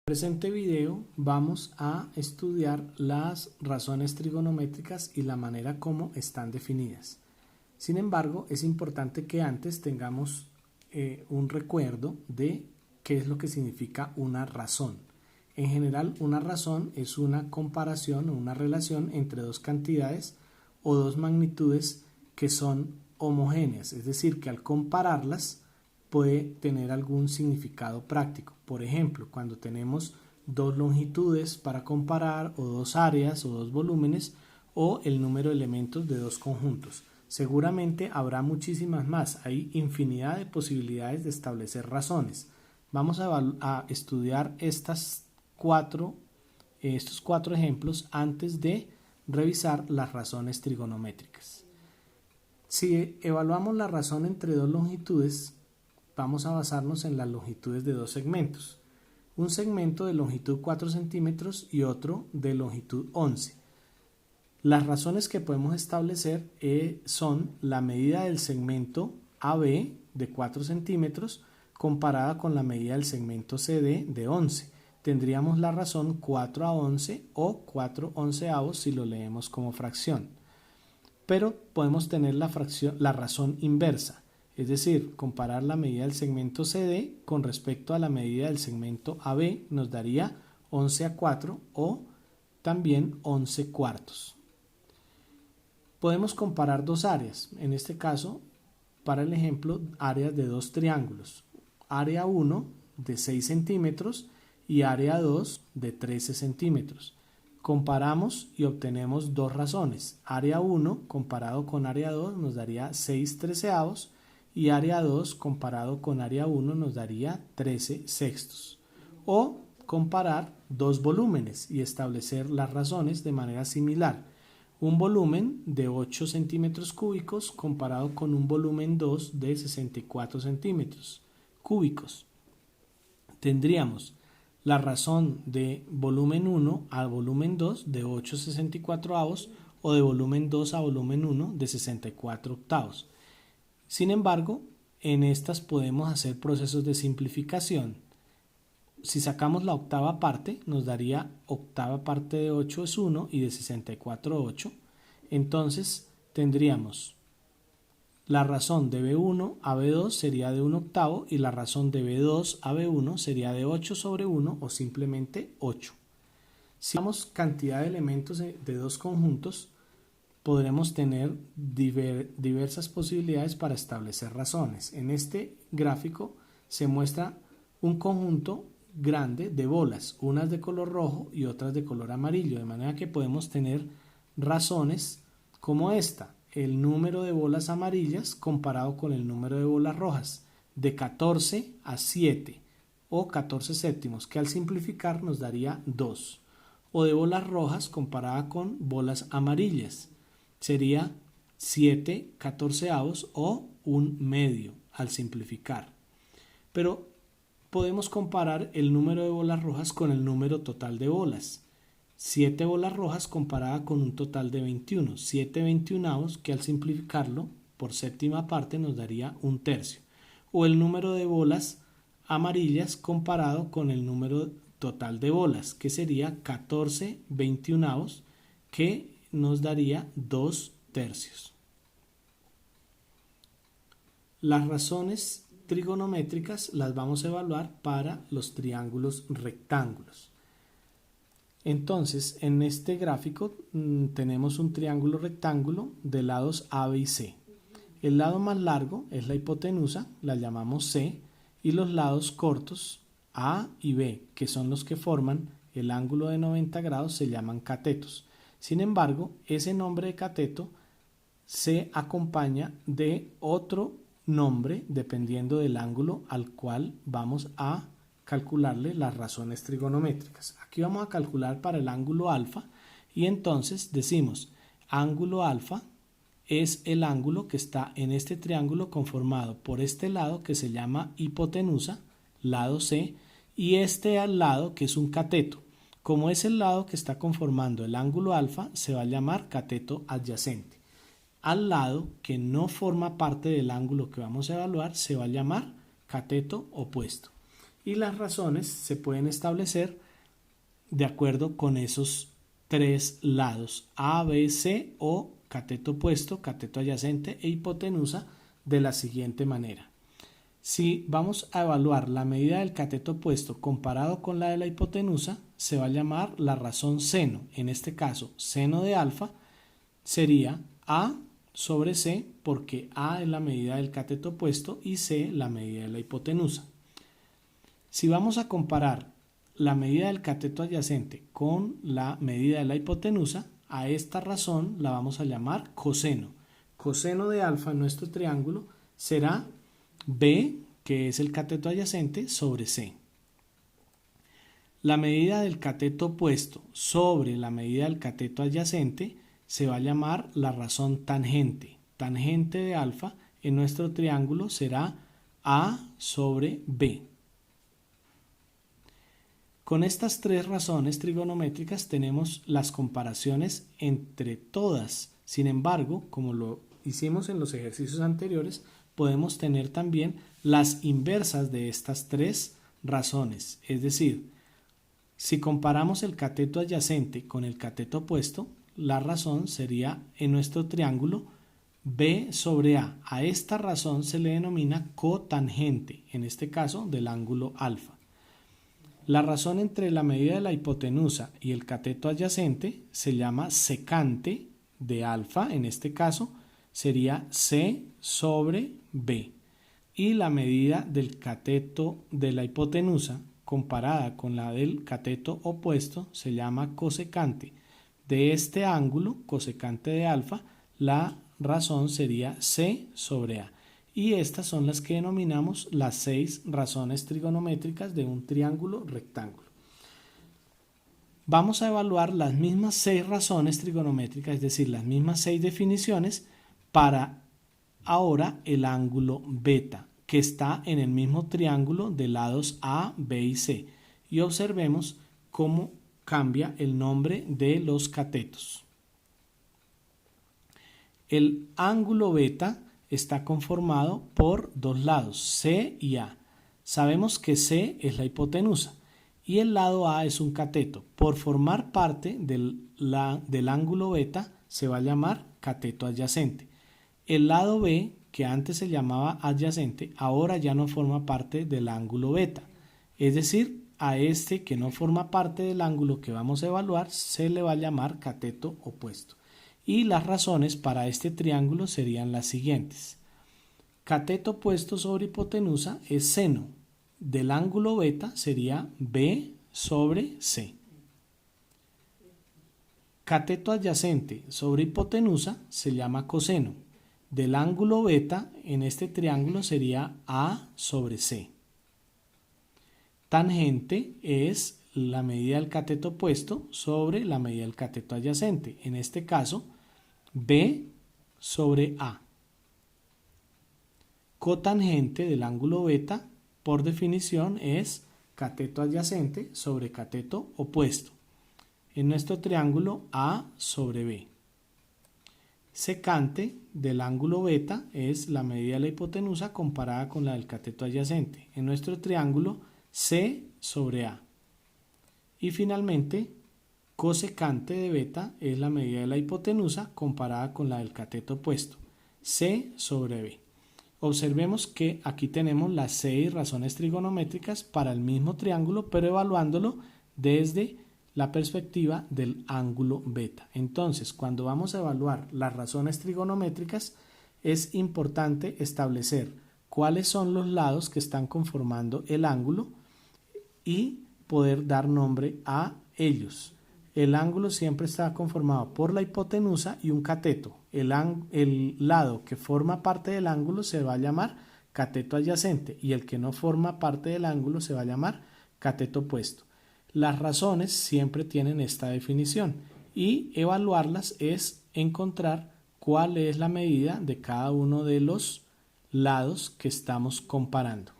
En el presente video vamos a estudiar las razones trigonométricas y la manera como están definidas. Sin embargo, es importante que antes tengamos un recuerdo de qué es lo que significa una razón. En general, una razón es una comparación o una relación entre dos cantidades o dos magnitudes que son homogéneas, es decir, que al compararlas puede tener algún significado práctico. Por ejemplo, cuando tenemos dos longitudes para comparar, o dos áreas, o dos volúmenes, o el número de elementos de dos conjuntos. Seguramente habrá muchísimas más. Hay infinidad de posibilidades de establecer razones. Vamos a estudiar estos cuatro ejemplos antes de revisar las razones trigonométricas. Si evaluamos la razón entre dos longitudes, vamos a basarnos en las longitudes de dos segmentos. Un segmento de longitud 4 centímetros y otro de longitud 11. Las razones que podemos establecer son la medida del segmento AB de 4 centímetros comparada con la medida del segmento CD de 11. Tendríamos la razón 4 a 11 o 4 onceavos si lo leemos como fracción. Pero podemos tener la razón inversa. Es decir, comparar la medida del segmento CD con respecto a la medida del segmento AB nos daría 11 a 4 o también 11 cuartos. Podemos comparar dos áreas, en este caso, para el ejemplo, áreas de dos triángulos. Área 1 de 6 centímetros y área 2 de 13 centímetros. Comparamos y obtenemos dos razones. Área 1 comparado con área 2 nos daría 6 treceavos y área 2 comparado con área 1 nos daría 13 sextos. O comparar dos volúmenes y establecer las razones de manera similar. Un volumen de 8 centímetros cúbicos comparado con un volumen 2 de 64 centímetros cúbicos. Tendríamos la razón de volumen 1 a volumen 2 de 8/64 o de volumen 2 a volumen 1 de 64 octavos. Sin embargo, en estas podemos hacer procesos de simplificación. Si sacamos la octava parte, nos daría octava parte de 8 es 1 y de 64 8. Entonces tendríamos la razón de B1 a B2 sería de 1 octavo y la razón de B2 a B1 sería de 8 sobre 1 o simplemente 8. Si damos cantidad de elementos de dos conjuntos, podremos tener diversas posibilidades para establecer razones. En este gráfico se muestra un conjunto grande de bolas, unas de color rojo y otras de color amarillo, de manera que podemos tener razones como esta: el número de bolas amarillas comparado con el número de bolas rojas, de 14 a 7 o 14 séptimos, que al simplificar nos daría 2, o de bolas rojas comparada con bolas amarillas, sería 7 catorceavos o un medio al simplificar. Pero podemos comparar el número de bolas rojas con el número total de bolas. 7 bolas rojas comparada con un total de 21, 7 veintiunavos, que al simplificarlo por séptima parte nos daría un tercio. O el número de bolas amarillas comparado con el número total de bolas, que sería 14 veintiunavos, que nos daría 2 tercios. Las razones trigonométricas las vamos a evaluar para los triángulos rectángulos. Entonces, en este gráfico tenemos un triángulo rectángulo de lados A, B y C. El lado más largo es la hipotenusa, la llamamos C, y los lados cortos A y B, que son los que forman el ángulo de 90 grados, se llaman catetos. Sin embargo, ese nombre de cateto se acompaña de otro nombre dependiendo del ángulo al cual vamos a calcularle las razones trigonométricas. Aquí vamos a calcular para el ángulo alfa y entonces decimos ángulo alfa es el ángulo que está en este triángulo conformado por este lado que se llama hipotenusa, lado C, y este al lado que es un cateto. Como es el lado que está conformando el ángulo alfa, se va a llamar cateto adyacente. Al lado que no forma parte del ángulo que vamos a evaluar se va a llamar cateto opuesto. y las razones se pueden establecer de acuerdo con esos tres lados, A, B, C o cateto opuesto, cateto adyacente e hipotenusa de la siguiente manera. Si vamos a evaluar la medida del cateto opuesto comparado con la de la hipotenusa, se va a llamar la razón seno. En este caso, seno de alfa sería A sobre C, porque A es la medida del cateto opuesto y C la medida de la hipotenusa. Si vamos a comparar la medida del cateto adyacente con la medida de la hipotenusa, a esta razón la vamos a llamar coseno. Coseno de alfa en nuestro triángulo será B, que es el cateto adyacente, sobre C. La medida del cateto opuesto sobre la medida del cateto adyacente se va a llamar la razón tangente. Tangente de alfa en nuestro triángulo será A sobre B. Con estas tres razones trigonométricas tenemos las comparaciones entre todas. Sin embargo, como lo hicimos en los ejercicios anteriores, podemos tener también las inversas de estas tres razones. Es decir, si comparamos el cateto adyacente con el cateto opuesto, la razón sería en nuestro triángulo B sobre A. A esta razón se le denomina cotangente, en este caso del ángulo alfa. La razón entre la medida de la hipotenusa y el cateto adyacente se llama secante de alfa, en este caso sería C sobre B. Y la medida del cateto de la hipotenusa comparada con la del cateto opuesto se llama cosecante. De este ángulo, cosecante de alfa, la razón sería C sobre A. Y estas son las que denominamos las 6 razones trigonométricas de un triángulo rectángulo. Vamos a evaluar las mismas 6 razones trigonométricas, es decir, las mismas 6 definiciones para ahora el ángulo beta, que está en el mismo triángulo de lados A, B y C. Y observemos cómo cambia el nombre de los catetos. El ángulo beta está conformado por dos lados, C y A. Sabemos que C es la hipotenusa y el lado A es un cateto. Por formar parte del ángulo beta se va a llamar cateto adyacente. El lado B, que antes se llamaba adyacente, ahora ya no forma parte del ángulo beta. Es decir, a este que no forma parte del ángulo que vamos a evaluar se le va a llamar cateto opuesto. Y las razones para este triángulo serían las siguientes. Cateto opuesto sobre hipotenusa es seno. Del ángulo beta sería B sobre C. Cateto adyacente sobre hipotenusa se llama coseno. Del ángulo beta en este triángulo sería A sobre C. Tangente es la medida del cateto opuesto sobre la medida del cateto adyacente. En este caso, B sobre A. Cotangente del ángulo beta, por definición, es cateto adyacente sobre cateto opuesto. En nuestro triángulo, A sobre B. Secante del ángulo beta es la medida de la hipotenusa comparada con la del cateto adyacente. En nuestro triángulo, C sobre A. Y finalmente, cosecante de beta es la medida de la hipotenusa comparada con la del cateto opuesto, C sobre B. Observemos que aquí tenemos las 6 razones trigonométricas para el mismo triángulo, pero evaluándolo desde la perspectiva del ángulo beta. Entonces, cuando vamos a evaluar las razones trigonométricas, es importante establecer cuáles son los lados que están conformando el ángulo y poder dar nombre a ellos. El ángulo siempre está conformado por la hipotenusa y un cateto. El lado que forma parte del ángulo se va a llamar cateto adyacente y el que no forma parte del ángulo se va a llamar cateto opuesto. Las razones siempre tienen esta definición y evaluarlas es encontrar cuál es la medida de cada uno de los lados que estamos comparando.